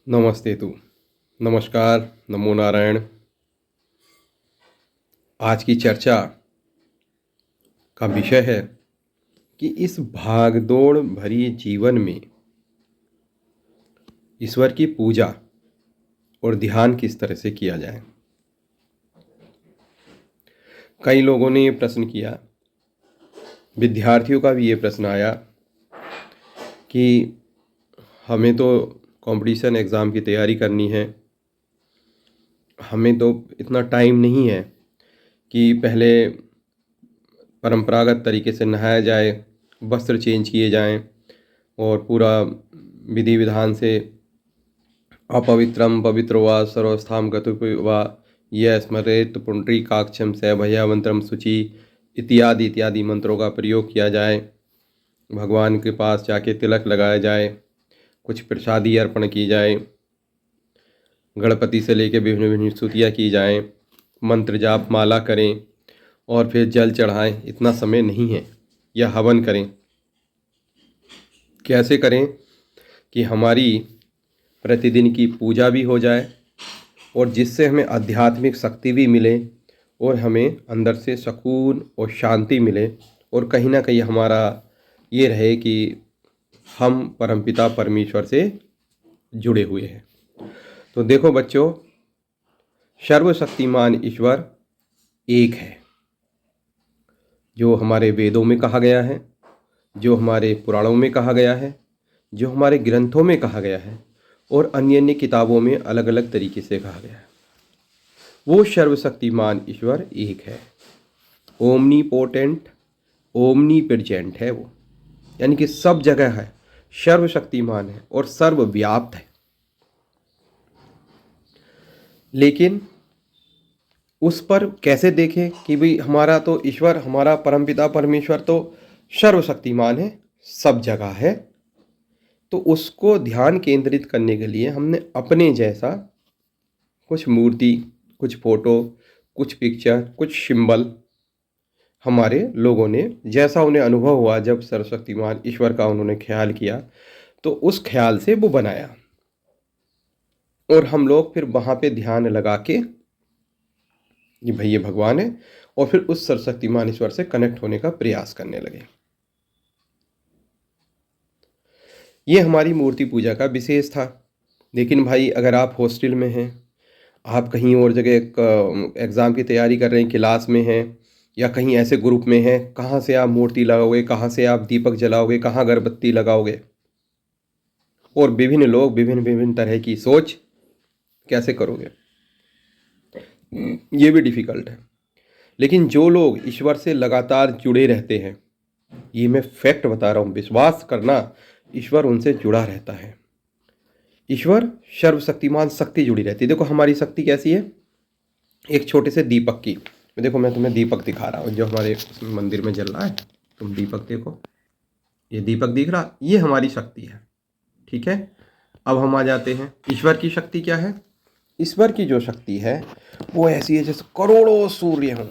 नमस्ते तू। नमस्कार, नमो नारायण। आज की चर्चा का विषय है कि इस भागदौड़ भरी जीवन में ईश्वर की पूजा और ध्यान किस तरह से किया जाए। कई लोगों ने ये प्रश्न किया, विद्यार्थियों का भी ये प्रश्न आया कि हमें तो कंपटीशन एग्ज़ाम की तैयारी करनी है, हमें तो इतना टाइम नहीं है कि पहले परंपरागत तरीके से नहाया जाए, वस्त्र चेंज किए जाएं और पूरा विधि विधान से अपवित्रम पवित्र व सर्वस्थाम गतुपि व यह स्मरेत पुंडरीकाक्षम स भयावंतरम शुचि इत्यादि इत्यादि मंत्रों का प्रयोग किया जाए। भगवान के पास जाके तिलक लगाया जाए, कुछ प्रसादी अर्पण की जाए, गणपति से लेकर विभिन्न विभिन्न स्तुतियाँ की जाएं, मंत्र जाप माला करें और फिर जल चढ़ाएं। इतना समय नहीं है। या हवन करें। कैसे करें कि हमारी प्रतिदिन की पूजा भी हो जाए और जिससे हमें आध्यात्मिक शक्ति भी मिले और हमें अंदर से सुकून और शांति मिले और कहीं ना कहीं हमारा ये रहे कि हम परमपिता परमेश्वर से जुड़े हुए हैं। तो देखो बच्चों, सर्वशक्तिमान ईश्वर एक है, जो हमारे वेदों में कहा गया है, जो हमारे पुराणों में कहा गया है, जो हमारे ग्रंथों में कहा गया है और अन्य अन्य किताबों में अलग अलग तरीके से कहा गया है। वो सर्वशक्तिमान ईश्वर एक है। ओमनी पोटेंट, ओमनी प्रेजेंट है वो, यानी कि सब जगह है, सर्वशक्तिमान है और सर्वव्याप्त है। लेकिन उस पर कैसे देखें कि भाई हमारा तो ईश्वर, हमारा परमपिता परमेश्वर तो सर्वशक्तिमान है, सब जगह है। तो उसको ध्यान केंद्रित करने के लिए हमने अपने जैसा कुछ मूर्ति, कुछ फोटो, कुछ पिक्चर, कुछ सिंबल हमारे लोगों ने जैसा उन्हें अनुभव हुआ जब सर्वशक्तिमान ईश्वर का उन्होंने ख्याल किया, तो उस ख्याल से वो बनाया और हम लोग फिर वहाँ पे ध्यान लगा के कि भाई ये भगवान है और फिर उस सर्वशक्तिमान ईश्वर से कनेक्ट होने का प्रयास करने लगे। ये हमारी मूर्ति पूजा का विशेष था। लेकिन भाई अगर आप हॉस्टल में हैं, आप कहीं और जगह एग्ज़ाम की तैयारी कर रहे हैं, क्लास में हैं या कहीं ऐसे ग्रुप में हैं, कहाँ से आप मूर्ति लगाओगे, कहाँ से आप दीपक जलाओगे, कहाँ अगरबत्ती लगाओगे, और विभिन्न लोग विभिन्न विभिन्न तरह की सोच कैसे करोगे, ये भी डिफ़िकल्ट है। लेकिन जो लोग ईश्वर से लगातार जुड़े रहते हैं, ये मैं फैक्ट बता रहा हूँ, विश्वास करना, ईश्वर उनसे जुड़ा रहता है। ईश्वर सर्वशक्तिमान शक्ति जुड़ी रहती है। देखो हमारी शक्ति कैसी है, एक छोटे से दीपक की। देखो मैं तुम्हें दीपक दिखा रहा हूँ जो हमारे मंदिर में जल रहा है। तुम दीपक देखो, ये दीपक दिख रहा, ये हमारी शक्ति है। ठीक है। अब हम आ जाते हैं, ईश्वर की शक्ति क्या है। ईश्वर की जो शक्ति है वो ऐसी है जैसे करोड़ों सूर्य हों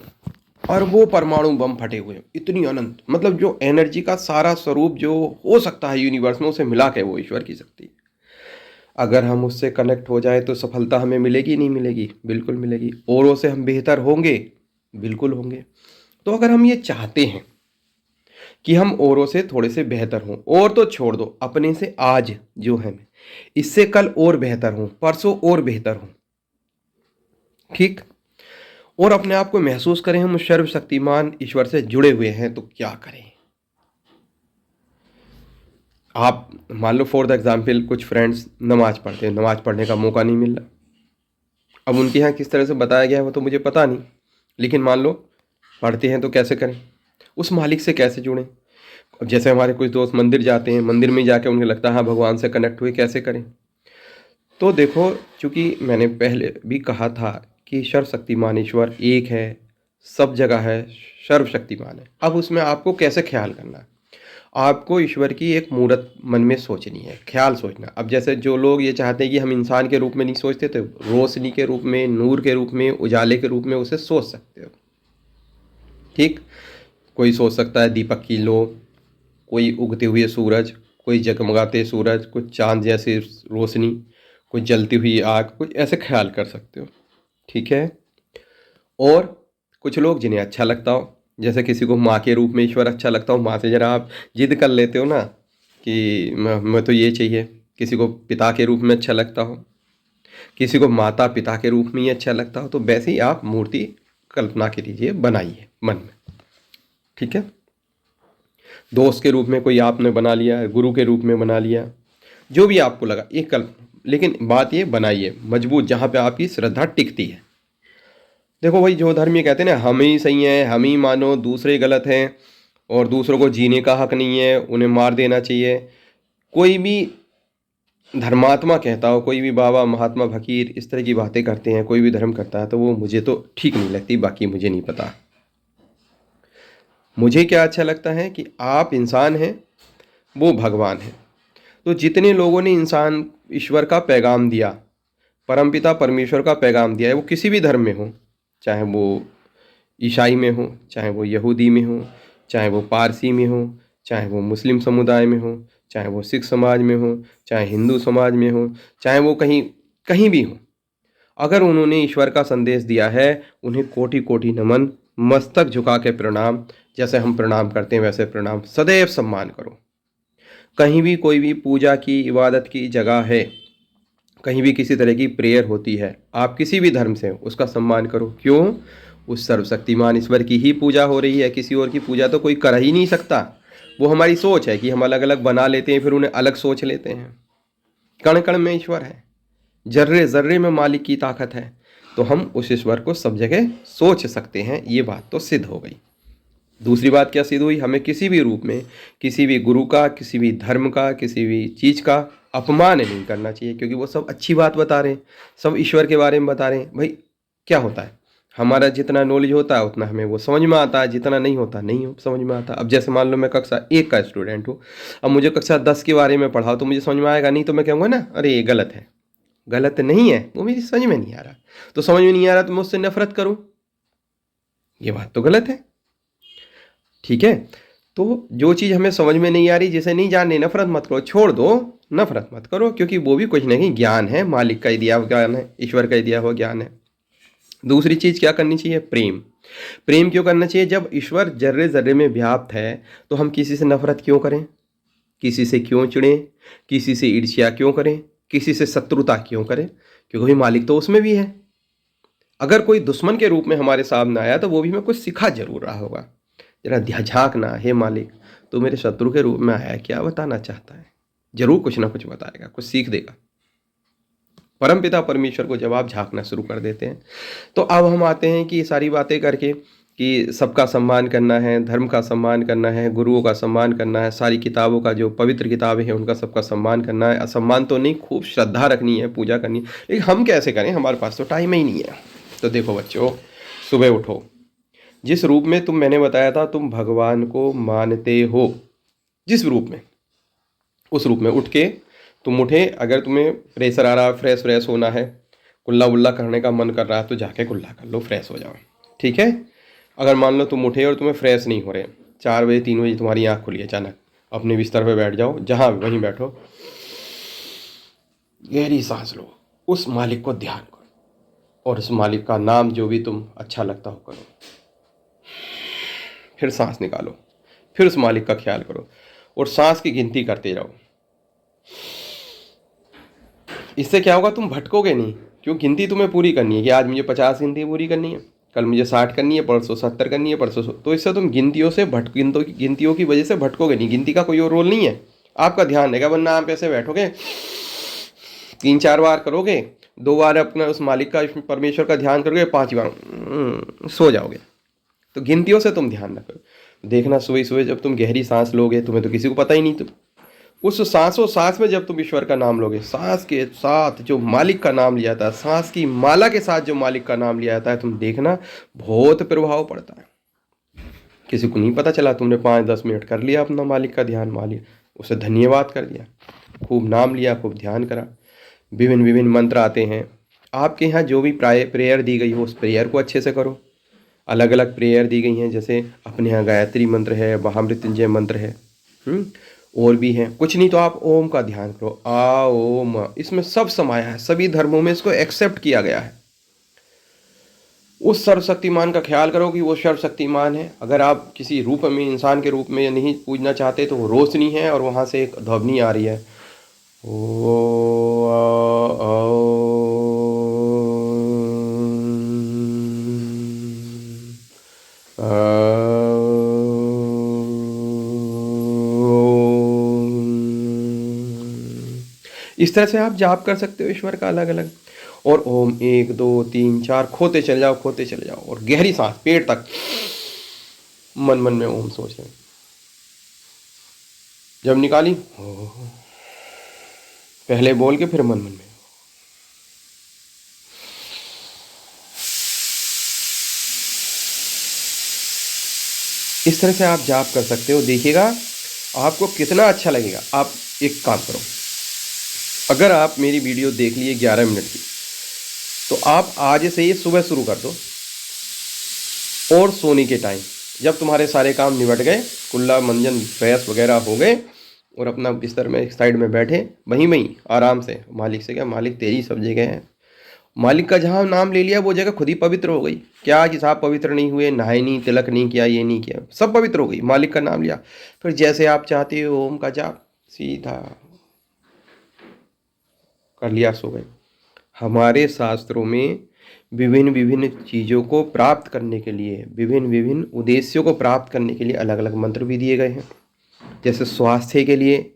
और वो परमाणु बम फटे हुए हैं, इतनी अनंत, मतलब जो एनर्जी का सारा स्वरूप जो हो सकता है यूनिवर्स में, उसे मिला के वो ईश्वर की शक्ति। अगर हम उससे कनेक्ट हो जाए तो सफलता हमें मिलेगी नहीं मिलेगी, बिल्कुल मिलेगी। औरों से हम बेहतर होंगे, बिल्कुल होंगे। तो अगर हम ये चाहते हैं कि हम औरों से थोड़े से बेहतर हों, और तो छोड़ दो, अपने से आज जो है मैं इससे कल और बेहतर हूं, परसों और बेहतर हूं, ठीक, और अपने आप को महसूस करें हम सर्वशक्तिमान ईश्वर से जुड़े हुए हैं, तो क्या करें। आप मान लो फॉर द एग्जाम्पल कुछ फ्रेंड्स नमाज पढ़ते हैं, नमाज पढ़ने का मौका नहीं मिल रहा। अब उनके यहाँ किस तरह से बताया गया है वो तो मुझे पता नहीं, लेकिन मान लो पढ़ते हैं तो कैसे करें, उस मालिक से कैसे जुड़ें। अब जैसे हमारे कुछ दोस्त मंदिर जाते हैं, मंदिर में जाके उन्हें लगता है हाँ भगवान से कनेक्ट हुए, कैसे करें। तो देखो, चूँकि मैंने पहले भी कहा था कि सर्वशक्तिमान ईश्वर एक है, सब जगह है, सर्वशक्तिमान है। अब उसमें आपको कैसे ख्याल करना है, आपको ईश्वर की एक मूर्त मन में सोचनी है, ख्याल सोचना। अब जैसे जो लोग ये चाहते हैं कि हम इंसान के रूप में नहीं सोचते, तो रोशनी के रूप में, नूर के रूप में, उजाले के रूप में उसे सोच सकते हो। ठीक, कोई सोच सकता है दीपक की लो, कोई उगते हुए सूरज, कोई जगमगाते सूरज, कुछ चांद जैसे रोशनी, कोई जलती हुई आग, कुछ ऐसे ख्याल कर सकते हो। ठीक है। और कुछ लोग जिन्हें अच्छा लगता हो, जैसे किसी को माँ के रूप में ईश्वर अच्छा लगता हो, माँ से जरा आप जिद कर लेते हो ना कि मैं तो ये चाहिए। किसी को पिता के रूप में अच्छा लगता हो, किसी को माता पिता के रूप में ही अच्छा लगता हो, तो वैसे ही आप मूर्ति कल्पना के लीजिए, बनाइए मन में। ठीक है। दोस्त के रूप में कोई आपने बना लिया, गुरु के रूप में बना लिया, जो भी आपको लगा एक कल्प, लेकिन बात ये बनाइए मजबूत, जहाँ पे आपकी श्रद्धा टिकती है। देखो भाई, जो धर्म ये कहते हैं ना हम ही सही हैं, हम ही मानो, दूसरे गलत हैं, और दूसरों को जीने का हक नहीं है, उन्हें मार देना चाहिए, कोई भी धर्मात्मा कहता हो, कोई भी बाबा महात्मा फकीर इस तरह की बातें करते हैं, कोई भी धर्म करता है, तो वो मुझे तो ठीक नहीं लगती, बाकी मुझे नहीं पता। मुझे क्या अच्छा लगता है कि आप इंसान हैं, वो भगवान है। तो जितने लोगों ने इंसान ईश्वर का पैगाम दिया, परमपिता परमेश्वर का पैगाम दिया है, वो किसी भी धर्म में हो, चाहे वो ईसाई में हो, चाहे वो यहूदी में हो, चाहे वो पारसी में हो, चाहे वो मुस्लिम समुदाय में हो, चाहे वो सिख समाज में हो, चाहे हिंदू समाज में हो, चाहे वो कहीं कहीं भी हो, अगर उन्होंने ईश्वर का संदेश दिया है, उन्हें कोटि कोटि नमन, मस्तक झुका के प्रणाम। जैसे हम प्रणाम करते हैं वैसे प्रणाम, सदैव सम्मान करो। कहीं भी कोई भी पूजा की इबादत की जगह है, कहीं भी किसी तरह की प्रेयर होती है, आप किसी भी धर्म से उसका सम्मान करो। क्यों? उस सर्वशक्तिमान ईश्वर की ही पूजा हो रही है, किसी और की पूजा तो कोई कर ही नहीं सकता। वो हमारी सोच है कि हम अलग अलग बना लेते हैं, फिर उन्हें अलग सोच लेते हैं। कण कण में ईश्वर है, जर्रे जर्रे में मालिक की ताकत है, तो हम उस ईश्वर को सब जगह सोच सकते हैं। ये बात तो सिद्ध हो गई। दूसरी बात क्या सिद्ध हुई? हमें किसी भी रूप में किसी भी गुरु का, किसी भी धर्म का, किसी भी चीज़ का अपमान नहीं करना चाहिए, क्योंकि वो सब अच्छी बात बता रहे हैं, सब ईश्वर के बारे में बता रहे हैं। भाई क्या होता है, हमारा जितना नॉलेज होता है उतना हमें वो समझ में आता है, जितना नहीं होता नहीं समझ में आता। अब जैसे मान लो मैं कक्षा 1 का स्टूडेंट हूँ, अब मुझे कक्षा 10 के बारे में पढ़ाओ तो मुझे समझ में आएगा नहीं, तो मैं कहूँगा ना अरे ये गलत है। गलत नहीं है, वो मेरी समझ में नहीं आ रहा, तो समझ में नहीं आ रहा तो मैं उससे नफरत करूँ, ये बात तो गलत है। ठीक है। तो जो चीज़ हमें समझ में नहीं आ रही, जिसे नहीं जाननी, नफरत मत करो, छोड़ दो, नफरत मत करो, क्योंकि वो भी कुछ नहीं ज्ञान है, मालिक का ही दिया हुआ ज्ञान है, ईश्वर का ही दिया हुआ ज्ञान है। दूसरी चीज़ क्या करनी चाहिए? प्रेम। प्रेम क्यों करना चाहिए? जब ईश्वर जर्रे जर्रे में व्याप्त है, तो हम किसी से नफरत क्यों करें, किसी से क्यों चिढ़ें, किसी से ईर्ष्या क्यों करें, किसी से शत्रुता क्यों करें? क्योंकि मालिक तो उसमें भी है। अगर कोई दुश्मन के रूप में हमारे सामने आया तो वो भी हमें कुछ सिखा जरूर रहा होगा। जरा झांकना, हे मालिक तो मेरे शत्रु के रूप में आया है, क्या बताना चाहता है? जरूर कुछ ना कुछ बताएगा, कुछ सीख देगा। परमपिता परमेश्वर को जब आप झांकना शुरू कर देते हैं, तो अब हम आते हैं कि ये सारी बातें करके कि सबका सम्मान करना है, धर्म का सम्मान करना है, गुरुओं का सम्मान करना है, सारी किताबों का, जो पवित्र किताबें हैं उनका सबका सम्मान करना है। असम्मान तो नहीं, खूब श्रद्धा रखनी है, पूजा करनी है, लेकिन हम कैसे करें, हमारे पास तो टाइम ही नहीं है। तो देखो बच्चों, सुबह उठो, जिस रूप में मैंने बताया था तुम भगवान को मानते हो, जिस रूप में, उस रूप में उठ के तुम उठे। अगर तुम्हें प्रेशर आ रहा, फ्रेश फ्रेश होना है, कुल्ला वुल्ला करने का मन कर रहा है, तो जाके कुल्ला कर लो, फ्रेश हो जाओ। ठीक है। अगर मान लो तुम उठे और तुम्हें फ्रेश नहीं हो रहे, 4 बजे 3 बजे तुम्हारी आँख खुली अचानक, अपने बिस्तर पे बैठ जाओ, जहाँ वहीं बैठो, गहरी सांस लो, उस मालिक को ध्यान करो, और उस मालिक का नाम जो भी तुम अच्छा लगता हो करो। फिर सांस निकालो, फिर उस मालिक का ख्याल करो, और सांस की गिनती करते जाओ। इससे क्या होगा, तुम भटकोगे नहीं, क्यों? गिनती तुम्हें पूरी करनी है कि आज मुझे 50 गिनती पूरी करनी है, कल मुझे 60 करनी है, परसों 70 करनी है, परसों तो इससे तुम गिनतियों से गिनतियों की वजह से भटकोगे नहीं। गिनती का कोई और रोल नहीं है, आपका ध्यान रहेगा। वरना आप ऐसे बैठोगे, 3-4 बार करोगे, 2 बार अपना उस मालिक का, परमेश्वर का ध्यान करोगे, 5 बार सो जाओगे। तो गिनतियों से तुम ध्यान रखो। देखना, सुबह सुबह जब तुम गहरी सांस लोगे, तुम्हें तो किसी को पता ही नहीं, तुम उस सांसों सांस में जब तुम ईश्वर का नाम लोगे, सांस के साथ जो मालिक का नाम लिया था, सांस की माला के साथ जो मालिक का नाम लिया जाता है, तुम देखना बहुत प्रभाव पड़ता है। किसी को नहीं पता चला, तुमने 5-10 मिनट कर लिया अपना मालिक का ध्यान, मालिक उसे धन्यवाद कर दिया, खूब नाम लिया, खूब ध्यान करा। विभिन्न विभिन्न मंत्र आते हैं, आपके यहाँ जो भी प्रेयर दी गई हो उस प्रेयर को अच्छे से करो। अलग अलग प्रेयर दी गई हैं, जैसे अपने यहाँ गायत्री मंत्र है, महामृत्युंजय मंत्र है, और भी हैं, कुछ नहीं तो आप ओम का ध्यान करो, आ ओम, इसमें सब समाया है, सभी धर्मों में इसको एक्सेप्ट किया गया है। उस सर्वशक्तिमान का ख्याल करो कि वो सर्वशक्तिमान है। अगर आप किसी रूप में, इंसान के रूप में नहीं पूजना चाहते तो वो रोशनी है, और वहाँ से एक ध्वनि आ रही है, ओ इस तरह से आप जाप कर सकते हो ईश्वर का अलग अलग। और ओम 1 2 3 4 खोते चले जाओ, खोते चले जाओ, और गहरी सांस पेट तक, मन मन में ओम सोच रहे। जब निकाली पहले बोल के फिर मन मन में। इस तरह से आप जाप कर सकते हो, देखिएगा आपको कितना अच्छा लगेगा। आप एक काम करो, अगर आप मेरी वीडियो देख लिए 11 मिनट की, तो आप आज से ये सुबह शुरू कर दो, और सोने के टाइम जब तुम्हारे सारे काम निबट गए, कुल्ला मंजन फ्रेश वगैरह हो गए, और अपना बिस्तर में एक साइड में बैठे, वहीं आराम से मालिक से, क्या मालिक तेरी सब जगह है, मालिक का जहाँ नाम ले लिया वो जगह खुद ही पवित्र हो गई। क्या आज साहब पवित्र नहीं हुए, नहाए नहीं, तिलक नहीं किया, ये नहीं किया, सब पवित्र हो गई, मालिक का नाम लिया। फिर जैसे आप चाहते हो ओम का जाप सीधा कर लिया, सो गए। हमारे शास्त्रों में विभिन्न विभिन्न चीज़ों को प्राप्त करने के लिए, विभिन्न विभिन्न उद्देश्यों को प्राप्त करने के लिए अलग अलग मंत्र भी दिए गए हैं। जैसे स्वास्थ्य के लिए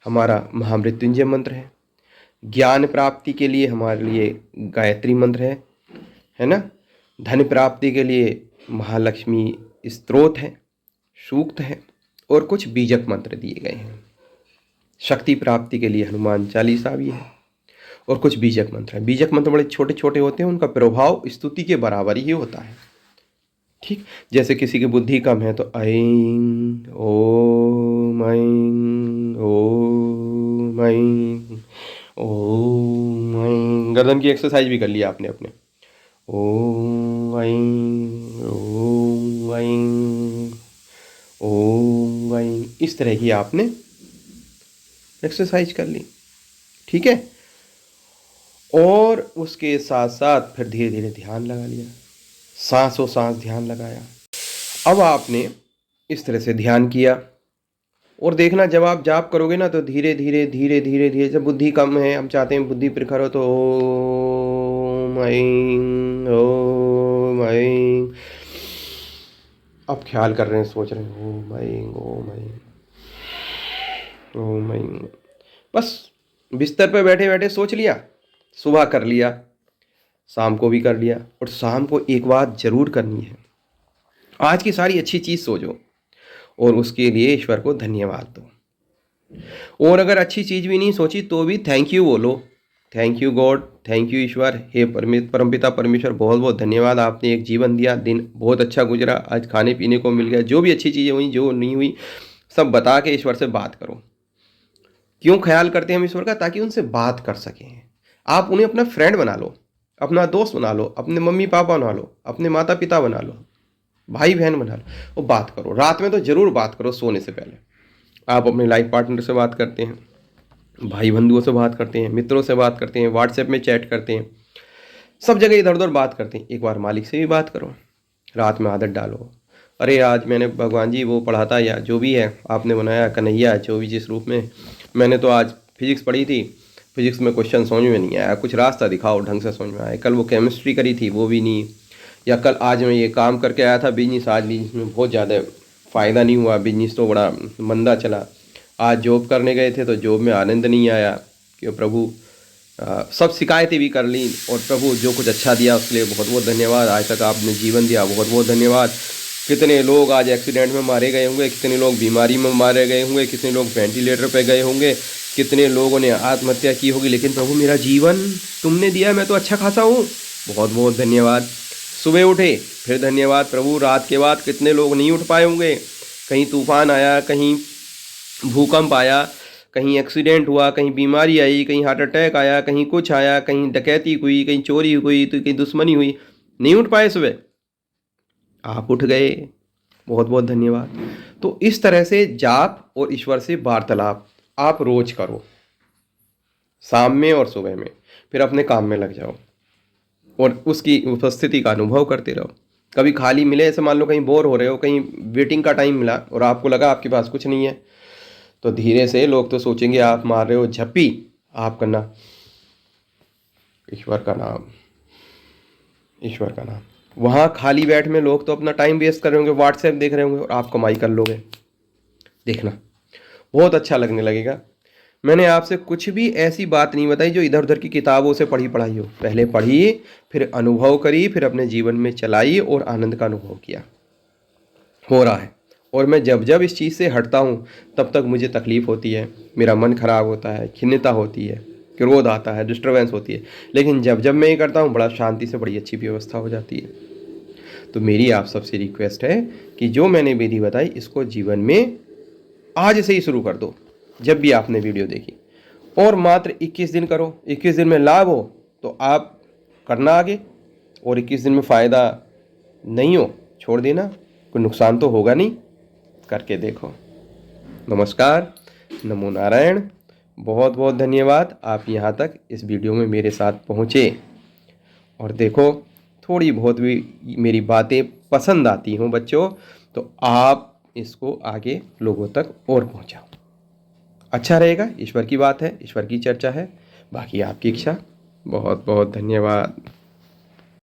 हमारा महामृत्युंजय मंत्र है, ज्ञान प्राप्ति के लिए हमारे लिए गायत्री मंत्र है ना, धन प्राप्ति के लिए महालक्ष्मी स्तोत्र है, सूक्त है, और कुछ बीजक मंत्र दिए गए हैं। शक्ति प्राप्ति के लिए हनुमान चालीसा भी है, और कुछ बीजक मंत्र है। बीजक मंत्र बड़े छोटे छोटे होते हैं, उनका प्रभाव स्तुति के बराबर ही होता है। ठीक, जैसे किसी की बुद्धि कम है तो ऐं ओम ऐं ओम ऐं ओम ऐं, गर्दन की एक्सरसाइज भी कर लिया आपने अपने, ओम ऐं ओम ऐं ओम ऐं, इस तरह की आपने एक्सरसाइज कर ली। ठीक है, और उसके साथ साथ फिर धीरे धीरे ध्यान लगा लिया, सांसों सांस ध्यान लगाया। अब आपने इस तरह से ध्यान किया, और देखना जब आप जाप करोगे ना तो धीरे धीरे धीरे धीरे धीरे, जब बुद्धि कम है, हम चाहते हैं बुद्धि प्रखर हो, तो ओम ऐं ओम ऐं, अब ख्याल कर रहे हैं, सोच रहे हैं ओम ऐं ओम ऐं ओम ऐं, बस बिस्तर पे बैठे बैठे सोच लिया। सुबह कर लिया, शाम को भी कर लिया, और शाम को एक बात जरूर करनी है, आज की सारी अच्छी चीज़ सोचो, और उसके लिए ईश्वर को धन्यवाद दो। और अगर अच्छी चीज़ भी नहीं सोची तो भी थैंक यू बोलो, thank you God, thank you ईश्वर, हे परमपिता परमेश्वर, बहुत बहुत धन्यवाद, आपने एक जीवन दिया, दिन बहुत अच्छा गुजरा, आज खाने पीने को मिल गया, जो भी अच्छी चीज़ें हुई, जो नहीं हुई, सब बता के ईश्वर से बात करो। क्यों ख्याल करते हैं हम ईश्वर का? ताकि उनसे बात कर सकें। आप उन्हें अपना फ्रेंड बना लो, अपना दोस्त बना लो, अपने मम्मी पापा बना लो, अपने माता पिता बना लो, भाई बहन बना लो, और बात करो। रात में तो ज़रूर बात करो, सोने से पहले। आप अपने लाइफ पार्टनर से बात करते हैं, भाई बंधुओं से बात करते हैं, मित्रों से बात करते हैं, व्हाट्सएप में चैट करते हैं, सब जगह इधर उधर बात करते हैं, एक बार मालिक से भी बात करो। रात में आदत डालो, अरे आज मैंने भगवान जी वो पढ़ा था, या जो भी है आपने बनाया, कन्हैया, जो भी जिस रूप में, मैंने तो आज फिजिक्स पढ़ी थी, फिजिक्स में क्वेश्चन समझ में नहीं आया, कुछ रास्ता दिखाओ ढंग से समझ में आया। कल वो केमिस्ट्री करी थी, वो भी नहीं, या कल आज मैं ये काम करके आया था बिजनेस, आज बिजनेस में बहुत ज़्यादा फ़ायदा नहीं हुआ, बिजनेस तो बड़ा मंदा चला। आज जॉब करने गए थे तो जॉब में आनंद नहीं आया, कि प्रभु सब शिकायतें भी कर ली, और प्रभु जो कुछ अच्छा दिया उसके लिए बहुत बहुत धन्यवाद, आज तक आपने जीवन दिया, बहुत बहुत धन्यवाद। कितने लोग आज एक्सीडेंट में मारे गए होंगे, कितने लोग बीमारी में मारे गए होंगे, कितने लोग वेंटिलेटर पे गए होंगे, कितने लोगों ने आत्महत्या की होगी, लेकिन प्रभु मेरा जीवन तुमने दिया, मैं तो अच्छा खासा हूँ, बहुत बहुत धन्यवाद। सुबह उठे फिर धन्यवाद प्रभु, रात के बाद कितने लोग नहीं उठ पाए होंगे, कहीं तूफान आया, कहीं भूकंप आया, कहीं एक्सीडेंट हुआ, कहीं बीमारी आई, कहीं हार्ट अटैक आया, कहीं कुछ आया, कहीं डकैती हुई, कहीं चोरी हुई, तो कहीं दुश्मनी हुई, नहीं उठ पाए सुबह, आप उठ गए, बहुत बहुत धन्यवाद। तो इस तरह से जाप और ईश्वर से वार्तालाप आप रोज करो, शाम में और सुबह में, फिर अपने काम में लग जाओ और उसकी उपस्थिति का अनुभव करते रहो। कभी खाली मिले, ऐसे मान लो कहीं बोर हो रहे हो, कहीं वेटिंग का टाइम मिला और आपको लगा आपके पास कुछ नहीं है, तो धीरे से, लोग तो सोचेंगे आप मार रहे हो झप्पी, आप करना ईश्वर का नाम, ईश्वर का नाम। वहाँ खाली बैठ में लोग तो अपना टाइम वेस्ट कर रहे होंगे, व्हाट्सएप देख रहे होंगे और आप कमाई कर लोगे। देखना बहुत अच्छा लगने लगेगा। मैंने आपसे कुछ भी ऐसी बात नहीं बताई जो इधर उधर की किताबों से पढ़ी पढ़ाई हो। पहले पढ़ी, फिर अनुभव करी, फिर अपने जीवन में चलाई और आनंद का अनुभव किया। हो रहा है। और मैं जब जब इस चीज़ से हटता हूँ तब तक मुझे तकलीफ़ होती है, मेरा मन खराब होता है, खिन्नता होती है, क्रोध आता है, डिस्टर्बेंस होती है। लेकिन जब जब मैं ये करता हूँ बड़ा शांति से बड़ी अच्छी व्यवस्था हो जाती है। तो मेरी आप सबसे रिक्वेस्ट है कि जो मैंने विधि बताई इसको जीवन में आज से ही शुरू कर दो। जब भी आपने वीडियो देखी, और मात्र 21 दिन करो। 21 दिन में लाभ हो तो आप करना आगे, और 21 दिन में फ़ायदा नहीं हो छोड़ देना, कोई नुकसान तो होगा नहीं। करके देखो। नमस्कार, नमो नारायण। बहुत बहुत धन्यवाद आप यहाँ तक इस वीडियो में मेरे साथ पहुँचे। और देखो, थोड़ी बहुत भी मेरी बातें पसंद आती हों बच्चों, तो आप इसको आगे लोगों तक और पहुँचाओ। अच्छा रहेगा। ईश्वर की बात है, ईश्वर की चर्चा है, बाकी आपकी इच्छा। बहुत बहुत धन्यवाद।